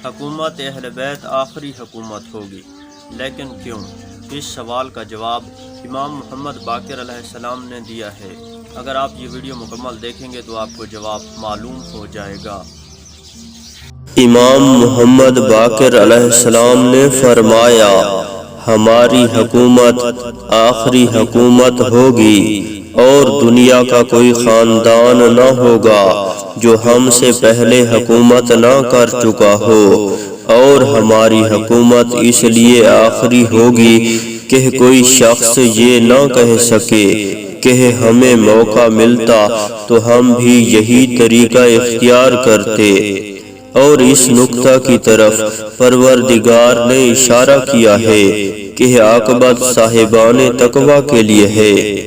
حکومت اہل بیت آخری حکومت ہوگی، لیکن کیوں؟ اس سوال کا جواب امام محمد باقر علیہ السلام نے دیا ہے۔ اگر آپ یہ ویڈیو مکمل دیکھیں گے تو آپ کو جواب معلوم ہو جائے گا۔ امام محمد باقر علیہ السلام نے فرمایا، ہماری حکومت آخری حکومت ہوگی اور دنیا کا کوئی خاندان نہ ہوگا جو ہم سے پہلے حکومت نہ کر چکا ہو، اور ہماری حکومت اس لیے آخری ہوگی کہ کوئی شخص یہ نہ کہہ سکے کہ ہمیں موقع ملتا تو ہم بھی یہی طریقہ اختیار کرتے۔ اور اس نقطہ کی طرف پروردگار نے اشارہ کیا ہے کہ عاقبت صاحبان تقوی کے لیے ہے۔